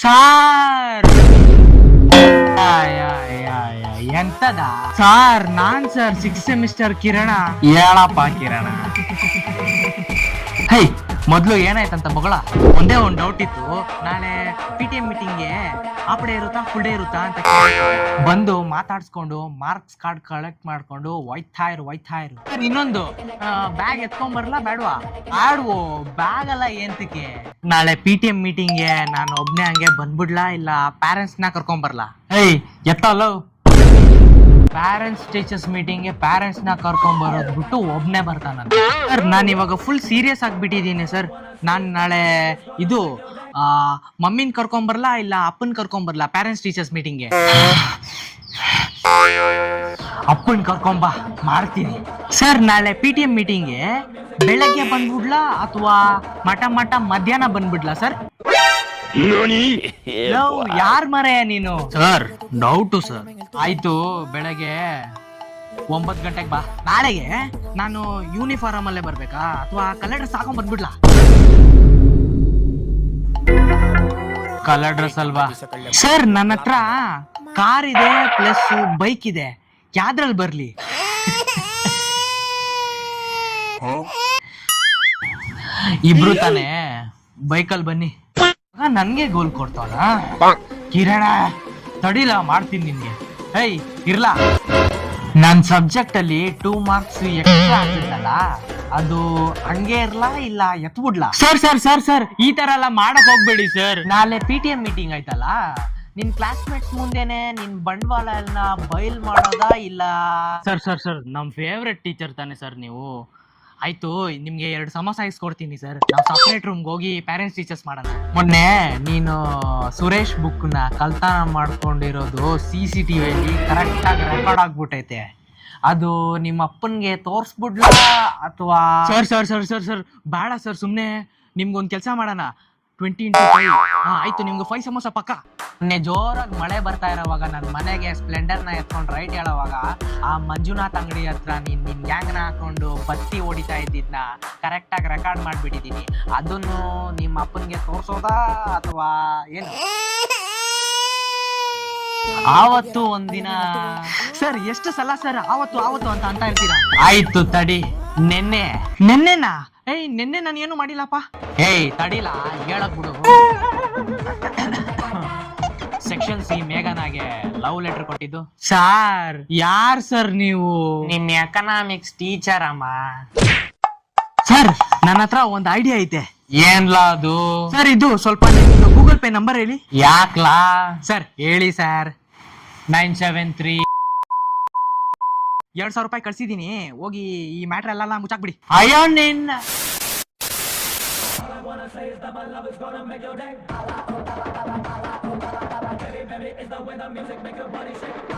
Sir ಎಂತದ sir? ನಾನ್ sir 6th semester Kiran. ಹೇಳಪ್ಪ ಕಿರಣ. ಹೈ, ಮೊದ್ಲು ಏನಾಯ್ತಂತ ಮಗಳ? ಒಂದೇ ಒಂದು ಡೌಟ್ ಇತ್ತು. ನಾಳೆ PTM ಮೀಟಿಂಗ್ಗೆ ಹಾಫ್ ಡೇ ಇರುತ್ತಾ ಫುಲ್ ಡೇ ಇರುತ್ತಾ ಅಂತ ಬಂದು ಮಾತಾಡ್ಸ್ಕೊಂಡು ಮಾರ್ಕ್ಸ್ ಕಾರ್ಡ್ ಕಲೆಕ್ಟ್ ಮಾಡ್ಕೊಂಡು ಒಯ್ತಾ ಇರು. ಸರ್, ಇನ್ನೊಂದು ಬ್ಯಾಗ್ ಎತ್ಕೊಂಡ್ ಬರಲ್ಲ ಬೇಡವಾ? ಆಡ್ವೋ ಬ್ಯಾಗ್ ಎಲ್ಲ ಏಂತಕ್ಕೆ? ನಾಳೆ PTM ಮೀಟಿಂಗ್ಗೆ ನಾನು ಒಬ್ನೇ ಹಂಗೆ ಬಂದ್ಬಿಡ್ಲಾ ಇಲ್ಲ ಪ್ಯಾರೆಂಟ್ಸ್ ನ ಕರ್ಕೊಂಡ್ ಬರ್ಲಾ? ಏಯ್ ಎತ್ತಲ್ಲ, ಪ್ಯಾರೆಂಟ್ಸ್ ಟೀಚರ್ಸ್ ಮೀಟಿಂಗ್ಗೆ ಪ್ಯಾರೆಂಟ್ಸ್ ನ ಕರ್ಕೊಂಡ್ ಬರೋದ್ ಬಿಟ್ಟು ಒಬ್ನೇ ಬರ್ತಾನ ಸರ್. ನಾನು ಇವಾಗ ಫುಲ್ ಸೀರಿಯಸ್ ಆಗ್ಬಿಟ್ಟಿದ್ದೀನಿ ಸರ್. ನಾನ್ ನಾಳೆ ಇದು ಮಮ್ಮಿನ್ ಕರ್ಕೊಂಡ್ ಬರ್ಲಾ ಇಲ್ಲ ಅಪ್ಪನ್ ಕರ್ಕೊಂಡ್ ಬರ್ಲಾ ಪ್ಯಾರೆಂಟ್ಸ್ ಟೀಚರ್ಸ್ ಮೀಟಿಂಗ್ಗೆ? ಅಪ್ಪನ್ ಕರ್ಕೊಂಬ ಮಾಡ್ತೀನಿ ಸರ್. ನಾಳೆ PTM ಮೀಟಿಂಗ್ಗೆ ಬೆಳಗ್ಗೆ ಬಂದ್ಬಿಡ್ಲಾ ಅಥವಾ ಮಠ ಮಧ್ಯಾಹ್ನ ಬಂದ್ಬಿಡ್ಲಾ ಸರ್? ಯಾರ್ ಮರೆಯ ನೀನು? Sir doubt sir. ಆಯ್ತು, ಬೆಳಗ್ಗೆ 9 ಗಂಟೆಗೆ ಬಾ. ನಾಳೆಗೆ ನಾನು ಯೂನಿಫಾರ್ಮ್ ಅಲ್ಲೇ ಬರ್ಬೇಕಾ ಅಥವಾ ಕಲರ್ ಡ್ರೆಸ್ ಹಾಕೊಂಡ್ ಬಂದ್ಬಿಡ್ಲಾ? ಕಲರ್ ಡ್ರೆಸ್ ಅಲ್ವಾ ಸರ್? ನನ್ನ ಹತ್ರ ಕಾರ್ ಇದೆ ಪ್ಲಸ್ ಬೈಕ್ ಇದೆ, ಯಾವ್ದ್ರಲ್ಲಿ ಬರ್ಲಿ? ಇಬ್ರು ತಾನೇ, ಬೈಕಲ್ಲಿ ಬನ್ನಿ. ನನ್ಗೆ ಗೋಲ್ ಕೊಡ್ತಾವಲ್ಲ ಕಿರಣ. ತಡಿಲ, ಮಾಡ್ತೀನಿ ನಿನ್ಗೆ. ಹೇಯ್ ಇರ್ಲಾ, ನನ್ ಸಬ್ಜೆಕ್ಟ್ ಅಲ್ಲಿ 2 ಮಾರ್ಕ್ಸ್ ಎಕ್ಸ್ಟ್ರಾ ಆಗ್ತಿದ್ದಲ್ಲ, ಅದು ಹಂಗೆ ಇರ್ಲಾ ಇಲ್ಲ ಎತ್ಬಿಡ್ಲಾ? ಸರ್ ಈ ತರ ಎಲ್ಲ ಮಾಡಕ್ ಹೋಗ್ಬೇಡಿ ಸರ್. ನಾಳೆ PTM ಮೀಟಿಂಗ್ ಆಯ್ತಲ್ಲ, ನಿನ್ ಕ್ಲಾಸ್ಮೇಟ್ಸ್ ಮುಂದೆನೆ ನಿನ್ ಬಂಡವಾಳ ಎಲ್ಲ ಬಯಲ್ ಮಾಡೋದಾ ಇಲ್ಲ? ಸರ್ ನಮ್ ಫೇವ್ರೆಟ್ ಟೀಚರ್ ತಾನೆ ಸರ್ ನೀವು. ಆಯ್ತು, ನಿಮ್ಗೆ 2 ಸಮೋಸ ಇಸ್ಕೊಡ್ತೀನಿ ಸರ್. ನಾವು ಸಪರೇಟ್ ರೂಮ್ಗೆ ಹೋಗಿ ಪ್ಯಾರೆಂಟ್ಸ್ ಟೀಚರ್ಸ್ ಮಾಡೋಣ. ಮೊನ್ನೆ ನೀನು ಸುರೇಶ್ ಬುಕ್ ನ ಕಳ್ತನ ಮಾಡ್ಕೊಂಡಿರೋದು CCTVಯಲ್ಲಿ ಕರೆಕ್ಟ್ ಆಗಿ ರೆಕಾರ್ಡ್ ಆಗ್ಬಿಟ್ಟೈತೆ. ಅದು ನಿಮ್ಮ ಅಪ್ಪನ್ಗೆ ತೋರ್ಸ್ಬಿಡ್ಲಾ ಅಥವಾ? ಸರ್ ಬೇಡ ಸರ್, ಸುಮ್ನೆ ನಿಮ್ಗೊಂದ್ ಕೆಲಸ ಮಾಡೋಣ. 20x5. ಆಯ್ತು, ನಿಮ್ಗೆ 5 ಸಮೋಸ ಪಕ್ಕ. ಮೊನ್ನೆ ಜೋರಾಗಿ ಮಳೆ ಬರ್ತಾ ಇರೋವಾಗ ನನ್ನ ಮನೆಗೆ ಸ್ಪ್ಲೆಂಡರ್ ನ ಎತ್ಕೊಂಡು ರೈಟ್ ಹೇಳೋವಾಗ ಆ ಮಂಜುನಾಥ್ ಅಂಗಡಿ ಹತ್ರ ನಿನ್ ಗ್ಯಾಂಗ್ ನ ಹಾಕೊಂಡು ಬತ್ತಿ ಹೊಡಿತಾ ಇದ್ದಿದ್ನ ಕರೆಕ್ಟ್ ಆಗಿ ರೆಕಾರ್ಡ್ ಮಾಡ್ಬಿಟ್ಟಿದೀನಿ. ಅದನ್ನು ನಿಮ್ಮ ಅಪ್ಪನ್ಗೆ ತೋರ್ಸೋದಾ ಅಥವಾ ಏನು? ಆವತ್ತು ಒಂದಿನ ಸರ್, ಎಷ್ಟು ಸಲ ಸರ್ ಆವತ್ತು ಅಂತ ಇರ್ತೀರಾ? ಆಯ್ತು ತಡಿ, ನೆನ್ನೆನಾ? ಏಯ್ ನೆನ್ನೆ ನಾನು ಏನು ಮಾಡಿಲ್ಲಪ್ಪ. ಏಯ್ ತಡಿಲ, ಹೇಳಕ್ ಬಿಡು. ಸೆಕ್ಷನ್ C ಮೇಘನಾಗೆ ಲವ್ ಲೆಟರ್ ಕೊಟ್ಟಿದ್ದು. ಸಾರ್ ಯಾರ್ ಸರ್ ನೀವು? ನಿಮ್ ಎಕನಾಮಿಕ್ಸ್ ಟೀಚರ್ ಅಮ್ಮ. ಸರ್, ನನ್ನ ಹತ್ರ ಒಂದ್ ಐಡಿಯಾ ಐತೆ. ಏನ್ಲಾ ಅದು? ಸರ್, ಇದು ಸ್ವಲ್ಪ ನಿಮ್ದು ಗೂಗಲ್ ಪೇ ನಂಬರ್ ಹೇಳಿ. ಯಾಕ್ಲಾ? ಸರ್ ಹೇಳಿ ಸರ್. 973 2,000 ರೂಪಾಯಿ ಕಳ್ಸಿದೀನಿ, ಹೋಗಿ ಈ ಮ್ಯಾಟ್ರ್ ಎಲ್ಲ ಮುಚ್ಚಾಕ್ಬಿಡಿ. ಅಯ್ಯೋ ನಿನ್ನ